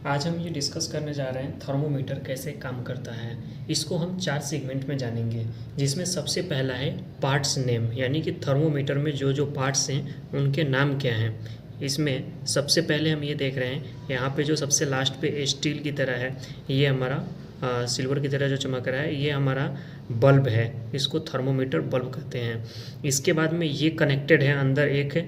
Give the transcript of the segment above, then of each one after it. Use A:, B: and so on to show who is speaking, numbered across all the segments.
A: आज हम ये डिस्कस करने जा रहे हैं थर्मोमीटर कैसे काम करता है। इसको हम 4 सेगमेंट में जानेंगे, जिसमें सबसे पहला है पार्ट्स नेम, यानी कि थर्मोमीटर में जो जो पार्ट्स हैं उनके नाम क्या हैं। इसमें सबसे पहले हम ये देख रहे हैं, यहाँ पे जो सबसे लास्ट पे स्टील की तरह है, ये हमारा सिल्वर की तरह जो चमक रहा है, ये हमारा बल्ब है, इसको थर्मोमीटर बल्ब कहते हैं। इसके बाद में ये कनेक्टेड है अंदर एक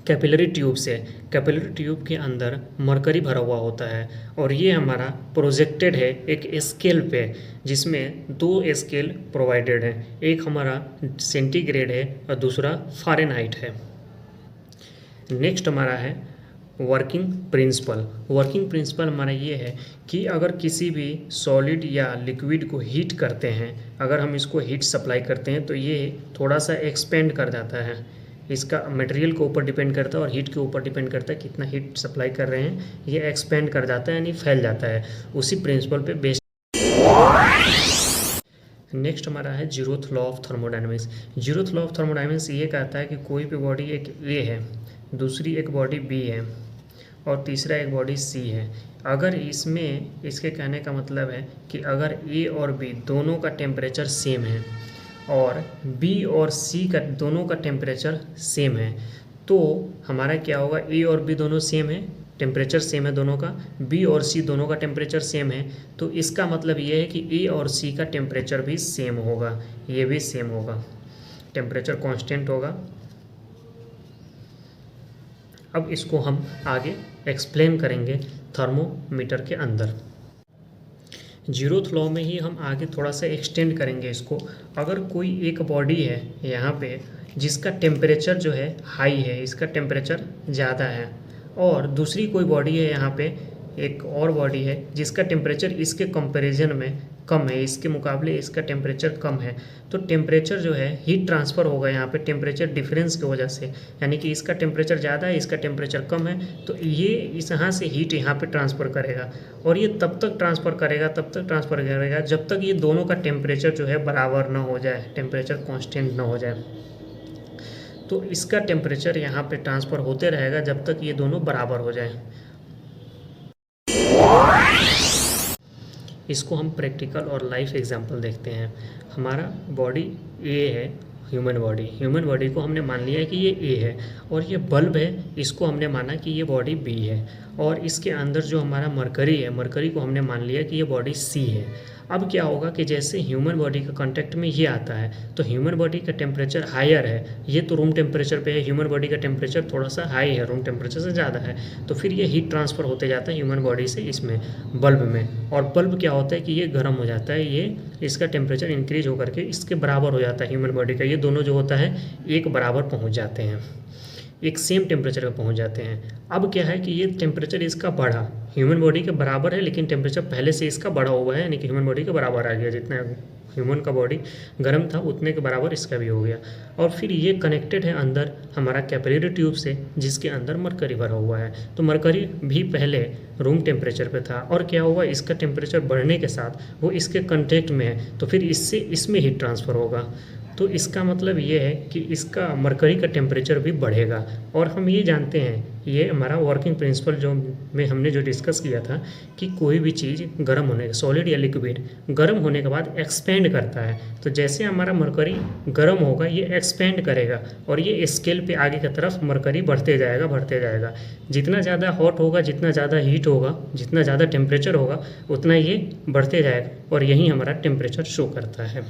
A: कैपिलरी ट्यूब से। कैपिलरी ट्यूब के अंदर मरकरी भरा हुआ होता है और ये हमारा प्रोजेक्टेड है एक स्केल पे, जिसमें 2 स्केल प्रोवाइडेड है, एक हमारा सेंटीग्रेड है और दूसरा फ़ारेनहाइट है। नेक्स्ट हमारा है वर्किंग प्रिंसिपल। वर्किंग प्रिंसिपल हमारा ये है कि अगर किसी भी सॉलिड या लिक्विड को हीट करते हैं, अगर हम इसको हीट सप्लाई करते हैं तो ये थोड़ा सा एक्सपेंड कर जाता है। इसका मटेरियल के ऊपर डिपेंड करता है और हीट के ऊपर डिपेंड करता है, कितना हीट सप्लाई कर रहे हैं, ये एक्सपेंड कर जाता है यानी फैल जाता है। उसी प्रिंसिपल पे बेस्ड। नेक्स्ट हमारा है zeroth law of thermodynamics. Zeroth law of thermodynamics ये कहता है कि कोई भी बॉडी एक ए है, दूसरी एक बॉडी बी है और तीसरा एक बॉडी सी है। अगर इसमें इसके कहने का मतलब है कि अगर ए और बी दोनों का टेम्परेचर सेम है और बी और सी का दोनों का टेम्परेचर सेम है, तो हमारा क्या होगा, ए और बी दोनों सेम है, टेम्परेचर सेम है दोनों का, बी और सी दोनों का टेम्परेचर सेम है, तो इसका मतलब ये है कि ए और सी का टेम्परेचर भी सेम होगा, ये भी सेम होगा, टेम्परेचर कांस्टेंट होगा। अब इसको हम आगे एक्सप्लेन करेंगे थर्मोमीटर के अंदर। जीरोथ लॉ में ही हम आगे थोड़ा सा एक्सटेंड करेंगे इसको। अगर कोई एक बॉडी है यहाँ पे जिसका टेम्परेचर जो है हाई है, इसका टेम्परेचर ज़्यादा है, और दूसरी कोई बॉडी है यहाँ पे, एक और बॉडी है जिसका टेम्परेचर इसके कंपैरिजन में कम है, इसके मुकाबले इसका टेम्परेचर कम है, तो टेम्परेचर जो है हीट ट्रांसफ़र होगा यहाँ पे टेम्परेचर डिफरेंस की वजह से, यानी कि इसका टेम्परेचर ज़्यादा है, इसका टेम्परेचर कम है, तो ये इस यहाँ से हीट यहाँ पे ट्रांसफ़र करेगा और ये तब तक ट्रांसफ़र करेगा जब तक ये दोनों का टेम्परेचर जो है बराबर ना हो जाए, टेम्परेचर कॉन्स्टेंट ना हो जाए। तो इसका टेम्परेचर यहाँ पे ट्रांसफ़र होते रहेगा जब तक ये दोनों बराबर हो जाए। इसको हम प्रैक्टिकल और लाइफ एग्जांपल देखते हैं। हमारा बॉडी ए है, ह्यूमन बॉडी को हमने मान लिया है कि ये ए है, और ये बल्ब है, इसको हमने माना कि ये बॉडी बी है, और इसके अंदर जो हमारा मरकरी है, मरकरी को हमने मान लिया कि ये बॉडी सी है। अब क्या होगा कि जैसे ह्यूमन बॉडी का कांटेक्ट में ये आता है तो ह्यूमन बॉडी का टेम्परेचर हायर है, ये तो रूम टेम्परेचर पे है, ह्यूमन बॉडी का टेम्परेचर थोड़ा सा हाई है, रूम टेम्परेचर से ज़्यादा है, तो फिर ये हीट ट्रांसफ़र होते जाता है ह्यूमन बॉडी से इसमें बल्ब में, और बल्ब क्या होता है कि ये गर्म हो जाता है, ये इसका टेम्परेचर इंक्रीज होकर के इसके बराबर हो जाता है ह्यूमन बॉडी का, ये दोनों जो होता है एक बराबर पहुँच जाते हैं, एक सेम टेम्परेचर पे पहुंच जाते हैं। अब क्या है कि ये टेम्परेचर इसका बढ़ा, ह्यूमन बॉडी के बराबर है लेकिन टेम्परेचर पहले से इसका बढ़ा हुआ है, यानी कि ह्यूमन बॉडी के बराबर आ गया, जितना ह्यूमन का बॉडी गर्म था उतने के बराबर इसका भी हो गया। और फिर ये कनेक्टेड है अंदर हमारा कैपिलरी ट्यूब से, जिसके अंदर मरकरी भरा हुआ है, तो मरकरी भी पहले रूम टेम्परेचर पे था, और क्या हुआ, इसका टेम्परेचर बढ़ने के साथ वो इसके कॉन्टेक्ट में है, तो फिर इससे इसमें हीट ट्रांसफ़र होगा, तो इसका मतलब ये है कि इसका मरकरी का टेम्परेचर भी बढ़ेगा। और हम ये जानते हैं, ये हमारा वर्किंग प्रिंसिपल जो में हमने जो डिस्कस किया था कि कोई भी चीज़ गर्म होने, सॉलिड या लिक्विड गर्म होने के बाद एक्सपेंड करता है, तो जैसे हमारा मरकरी गर्म होगा ये एक्सपेंड करेगा और ये स्केल पे आगे की तरफ मरकरी बढ़ते जाएगा। जितना ज़्यादा हॉट होगा, जितना ज़्यादा हीट होगा, जितना ज़्यादा टेम्परेचर होगा, उतना ये बढ़ते जाएगा, और यही हमारा टेम्परेचर शो करता है।